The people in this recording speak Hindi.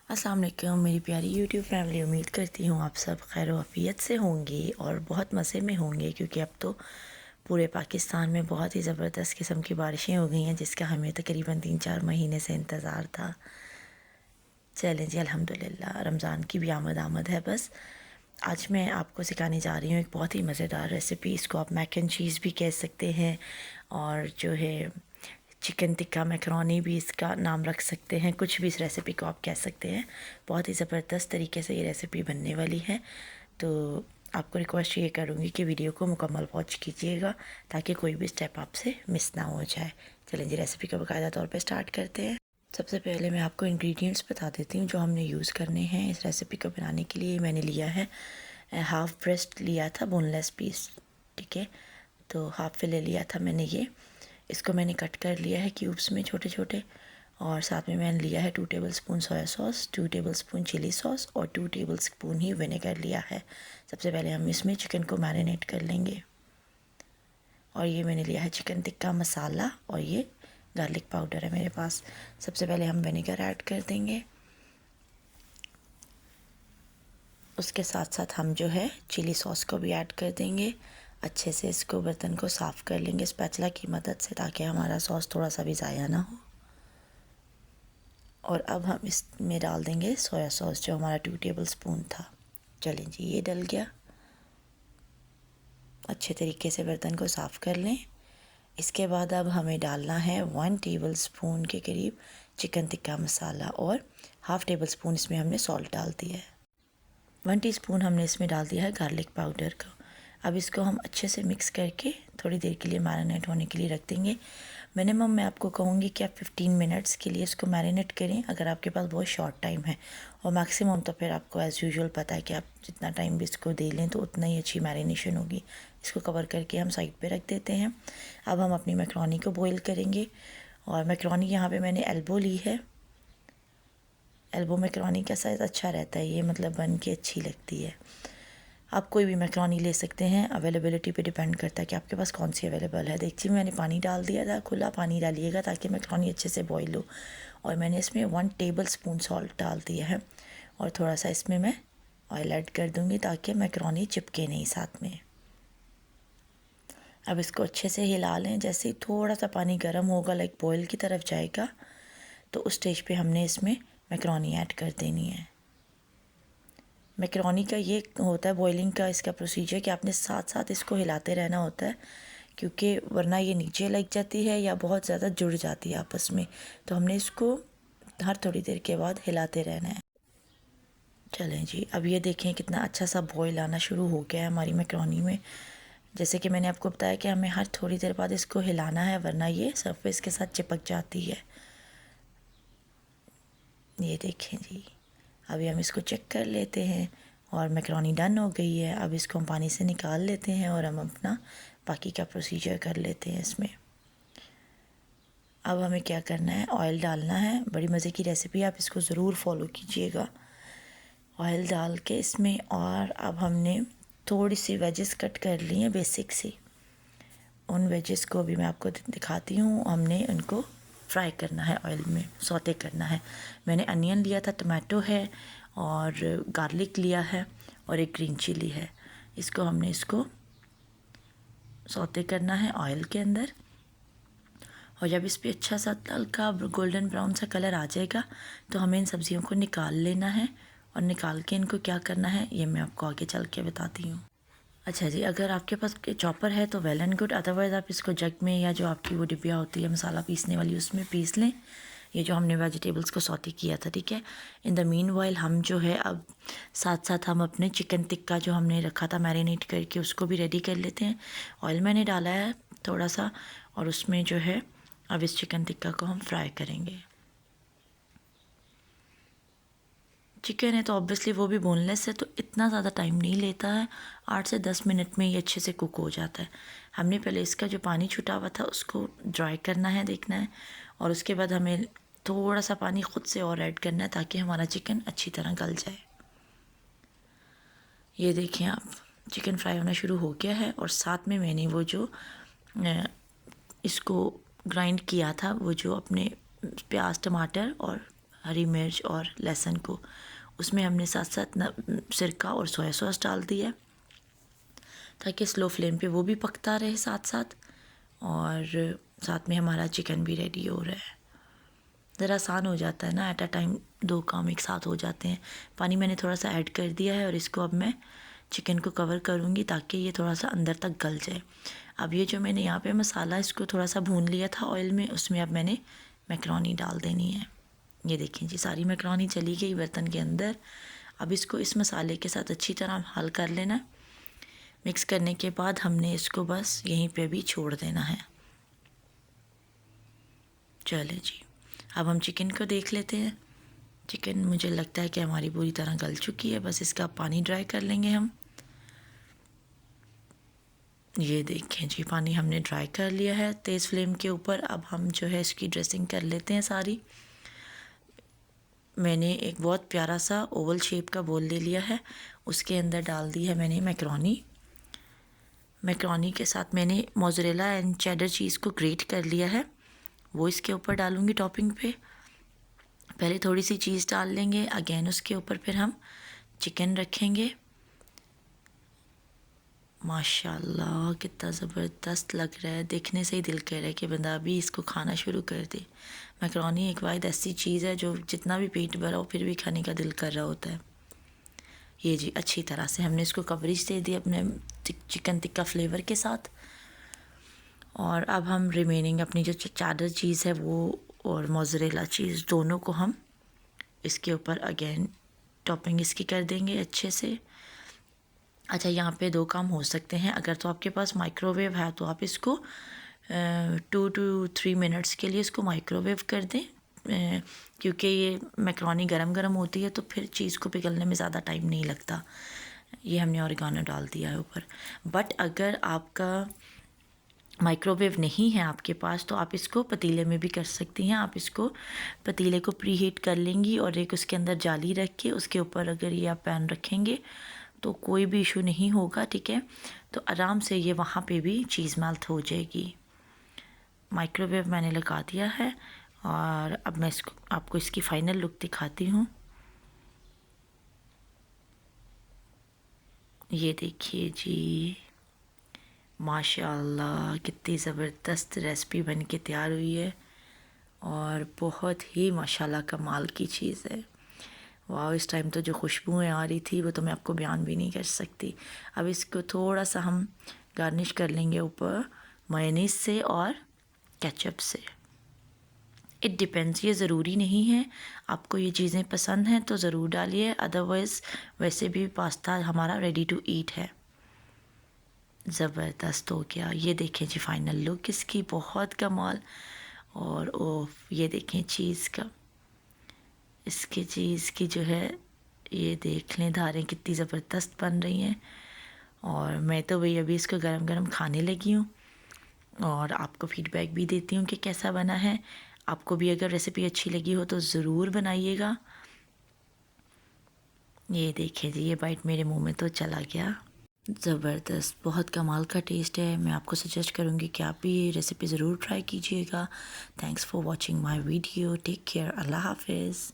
अस्सलाम वालेकुम मेरी प्यारी यूट्यूब फैमिली। उम्मीद करती हूँ आप सब खैर वफ़ियत से होंगे और बहुत मज़े में होंगे, क्योंकि अब तो पूरे पाकिस्तान में बहुत ही ज़बरदस्त किस्म की बारिशें हो गई हैं, जिसका हमें तकरीबन 3-4 महीने से इंतज़ार था। चलें जी, अल्हम्दुलिल्लाह रमज़ान की भी आमद है। बस आज मैं आपको सिखाने जा रही हूँ एक बहुत ही मज़ेदार रेसिपी। इसको आप मैक एंड चीज़ भी कह सकते हैं, और जो है चिकन टिक्का मैकरोनी भी इसका नाम रख सकते हैं। कुछ भी इस रेसिपी को आप कह सकते हैं। बहुत ही ज़बरदस्त तरीके से ये रेसिपी बनने वाली है, तो आपको रिक्वेस्ट ये करूँगी कि वीडियो को मुकम्मल वॉच कीजिएगा, ताकि कोई भी स्टेप आपसे मिस ना हो जाए। चलें जी, रेसिपी का बाकायदा तौर पे स्टार्ट करते हैं। सबसे पहले मैं आपको इंग्रेडिएंट्स बता देती हूँ जो हमने यूज़ करने हैं इस रेसिपी को बनाने के लिए। मैंने लिया है हाफ़ ब्रेस्ट लिया था, बोनलेस पीस, ठीक है। तो हाफ़ फिले लिया था मैंने ये। इसको मैंने कट कर लिया है क्यूब्स में छोटे छोटे, और साथ में मैंने लिया है 2 tablespoon soya sauce, 2 tablespoon chilli sauce और 2 टेबलस्पून ही विनेगर लिया है। सबसे पहले हम इसमें चिकन को मैरिनेट कर लेंगे। और ये मैंने लिया है चिकन टिक्का मसाला, और ये गार्लिक पाउडर है मेरे पास। सबसे पहले हम विनेगर ऐड कर देंगे। उसके साथ साथ हम जो है चिली सॉस को भी ऐड कर देंगे। अच्छे से इसको बर्तन को साफ़ कर लेंगे स्पैचुला की मदद से, ताकि हमारा सॉस थोड़ा सा भी ज़ाया ना हो। और अब हम इसमें डाल देंगे सोया सॉस, जो हमारा 2 टेबलस्पून था। चलें जी, ये डल गया। अच्छे तरीके से बर्तन को साफ़ कर लें। इसके बाद अब हमें डालना है 1 टेबलस्पून के करीब चिकन टिक्का मसाला, और हाफ़ टेबल स्पून इसमें हमने सॉल्ट डाल दिया है। 1 टीस्पून हमने इसमें डाल दिया है गार्लिक पाउडर का। अब इसको हम अच्छे से मिक्स करके थोड़ी देर के लिए मैरिनेट होने के लिए रख देंगे। मिनिमम मैं आपको कहूँगी कि आप 15 मिनट्स के लिए इसको मैरिनेट करें, अगर आपके पास बहुत शॉर्ट टाइम है। और मैक्सिमम तो फिर आपको एज़ यूजुअल पता है कि आप जितना टाइम भी इसको दे लें तो उतना ही अच्छी मैरिनेशन होगी। इसको कवर करके हम साइड पे रख देते हैं। अब हम अपनी मैकरोनी को बॉईल करेंगे, और मैकरोनी यहाँ पे मैंने एल्बो ली है। एल्बो मैकरोनी का साइज़ अच्छा रहता है, ये मतलब बन के अच्छी लगती है। आप कोई भी मैकरोनी ले सकते हैं, अवेलेबिलिटी पे डिपेंड करता है कि आपके पास कौन सी अवेलेबल है। देखिए मैंने पानी डाल दिया था, खुला पानी डालिएगा ताकि मैकरोनी अच्छे से बॉईल हो। और मैंने इसमें 1 टेबलस्पून सॉल्ट डाल दिया है, और थोड़ा सा इसमें मैं ऑयल ऐड कर दूँगी ताकि मैकरोनी चिपके नहीं साथ में। अब इसको अच्छे से हिला लें। जैसे ही थोड़ा सा पानी गर्म होगा, लाइक बॉयल की तरफ जाएगा, तो उस स्टेज पे हमने इसमें मैकरोनी ऐड कर देनी है। मैकरोनी का ये होता है बॉइलिंग का इसका प्रोसीजर कि आपने साथ साथ इसको हिलाते रहना होता है, क्योंकि वरना ये नीचे लग जाती है या बहुत ज़्यादा जुड़ जाती है आपस में। तो हमने इसको हर थोड़ी देर के बाद हिलाते रहना है। चलें जी, अब ये देखें कितना अच्छा सा बॉयल आना शुरू हो गया है हमारी मैकरोनी में। जैसे कि मैंने आपको बताया कि हमें हर थोड़ी देर बाद इसको हिलाना है, वरना ये सरफेस के साथ चिपक जाती है। ये देखें जी, अभी हम इसको चेक कर लेते हैं, और मैकरोनी डन हो गई है। अब इसको हम पानी से निकाल लेते हैं, और हम अपना बाकी का प्रोसीजर कर लेते हैं इसमें। अब हमें क्या करना है, ऑयल डालना है। बड़ी मज़े की रेसिपी, आप इसको ज़रूर फॉलो कीजिएगा। ऑयल डाल के इसमें, और अब हमने थोड़ी सी वेजेस कट कर ली हैं बेसिक सी। उन वेजेस को भी मैं आपको दिखाती हूँ। हमने उनको फ्राई करना है, ऑयल में सौते करना है। मैंने अनियन लिया था, टमाटो है, और गार्लिक लिया है, और एक ग्रीन चिली है। इसको सौते करना है ऑयल के अंदर। और जब इस पर अच्छा सा हल्का गोल्डन ब्राउन सा कलर आ जाएगा, तो हमें इन सब्ज़ियों को निकाल लेना है। और निकाल के इनको क्या करना है, ये मैं आपको आगे चल के बताती हूँ। अच्छा जी, अगर आपके पास चॉपर है तो वेल एंड गुड, अदरवाइज़ आप इसको जग में, या जो आपकी वो डिब्बिया होती है मसाला पीसने वाली, उसमें पीस लें। ये जो हमने वेजिटेबल्स को सौते किया था, ठीक है। इन द मीन वाइल हम जो है अब साथ साथ हम अपने चिकन टिक्का जो हमने रखा था मैरिनेट करके, उसको भी रेडी कर लेते हैं। ऑयल मैंने डाला है थोड़ा सा, और उसमें जो है अब इस चिकन टिक्का को हम फ्राई करेंगे। चिकन है तो ऑब्वियसली वो भी बोनलेस है, तो इतना ज़्यादा टाइम नहीं लेता है। 8 से 10 मिनट में ये अच्छे से कुक हो जाता है। हमने पहले इसका जो पानी छूटा हुआ था उसको ड्राई करना है, देखना है। और उसके बाद हमें थोड़ा सा पानी ख़ुद से और ऐड करना है, ताकि हमारा चिकन अच्छी तरह गल जाए। ये देखें आप, चिकन फ्राई होना शुरू हो गया है। और साथ में मैंने वो जो इसको ग्राइंड किया था, वो जो अपने प्याज टमाटर और हरी मिर्च और लहसुन को। उसमें हमने साथ साथ सिरका और सोया सॉस डाल दिया ताकि स्लो फ्लेम पे वो भी पकता रहे साथ साथ, और साथ में हमारा चिकन भी रेडी हो रहा है। ज़रा आसान हो जाता है ना, एट अ टाइम 2 काम एक साथ हो जाते हैं। पानी मैंने थोड़ा सा ऐड कर दिया है और इसको अब मैं चिकन को कवर करूँगी ताकि ये थोड़ा सा अंदर तक गल जाए। अब ये जो मैंने यहाँ पे मसाला इसको थोड़ा सा भून लिया था ऑयल में, उसमें अब मैंने मैकरोनी डाल देनी है। ये देखें जी, सारी मैकरोनी चली गई बर्तन के अंदर। अब इसको इस मसाले के साथ अच्छी तरह हल कर लेना। मिक्स करने के बाद हमने इसको बस यहीं पे भी छोड़ देना है। चले जी, अब हम चिकन को देख लेते हैं। चिकन मुझे लगता है कि हमारी पूरी तरह गल चुकी है, बस इसका पानी ड्राई कर लेंगे हम। ये देखें जी, पानी हमने ड्राई कर लिया है तेज़ फ्लेम के ऊपर। अब हम जो है इसकी ड्रेसिंग कर लेते हैं सारी। मैंने एक बहुत प्यारा सा ओवल शेप का बोल ले लिया है, उसके अंदर डाल दी है मैंने मैकरोनी। मैकरोनी के साथ मैंने मोज़रेला एंड चेडर चीज़ को ग्रेट कर लिया है, वो इसके ऊपर डालूँगी टॉपिंग पे। पहले थोड़ी सी चीज़ डाल लेंगे, अगेन उसके ऊपर फिर हम चिकन रखेंगे। माशाल्लाह कितना ज़बरदस्त लग रहा है, देखने से ही दिल कह रहा है कि बंदा अभी इसको खाना शुरू कर दे। मैकरोनी एक वाहिद ऐसी चीज़ है जो जितना भी पेट भरा हो फिर भी खाने का दिल कर रहा होता है। ये जी, अच्छी तरह से हमने इसको कवरेज दे दी अपने चिकन टिक्का फ्लेवर के साथ। और अब हम रिमेनिंग अपनी जो चादर चीज़ है वो और मोज़रेला चीज़ दोनों को हम इसके ऊपर अगेन टॉपिंग इसकी कर देंगे अच्छे से। अच्छा, यहाँ पे 2 काम हो सकते हैं। अगर तो आपके पास माइक्रोवेव है तो आप इसको 2 to 3 मिनट्स के लिए इसको माइक्रोवेव कर दें, क्योंकि ये मैकरोनी गरम गरम होती है तो फिर चीज़ को पिघलने में ज़्यादा टाइम नहीं लगता। ये हमने ऑरिगानो डाल दिया है ऊपर। बट अगर आपका माइक्रोवेव नहीं है आपके पास तो आप इसको पतीले में भी कर सकती हैं। आप इसको पतीले को प्री हीट कर लेंगी और एक उसके अंदर जाली रख के उसके ऊपर अगर ये आप पैन रखेंगे तो कोई भी इशू नहीं होगा, ठीक है। तो आराम से ये वहाँ पे भी चीज़ मेल्ट हो जाएगी। माइक्रोवेव मैंने लगा दिया है और अब मैं इसको आपको इसकी फ़ाइनल लुक दिखाती हूँ। ये देखिए जी, माशाल्लाह कितनी ज़बरदस्त रेसिपी बन के तैयार हुई है और बहुत ही माशाल्लाह कमाल की चीज़ है। वाह, इस टाइम तो जो खुशबुएँ आ रही थी वो तो मैं आपको बयान भी नहीं कर सकती। अब इसको थोड़ा सा हम गार्निश कर लेंगे ऊपर मेयोनीज़ से और केचप से। इट डिपेंड्स, ये ज़रूरी नहीं है। आपको ये चीज़ें पसंद हैं तो ज़रूर डालिए, अदरवाइज़ वैसे भी पास्ता हमारा रेडी टू ईट है। ज़बरदस्त हो गया। ये देखें जी फाइनल लुक इसकी, बहुत कमाल। और ओह, ये देखें चीज़ का, इसकी चीज़ की जो है ये देख लें धारें कितनी ज़बरदस्त बन रही हैं। और मैं तो भाई अभी इसको गरम गरम खाने लगी हूँ और आपको फीडबैक भी देती हूँ कि कैसा बना है। आपको भी अगर रेसिपी अच्छी लगी हो तो ज़रूर बनाइएगा। ये देखें जी, ये बाइट मेरे मुंह में तो चला गया। ज़बरदस्त, बहुत कमाल का टेस्ट है। मैं आपको सजेस्ट करूँगी कि आप भी ये रेसिपी ज़रूर ट्राई कीजिएगा। Thanks for watching my video. Take care. अल्लाह हाफिज़।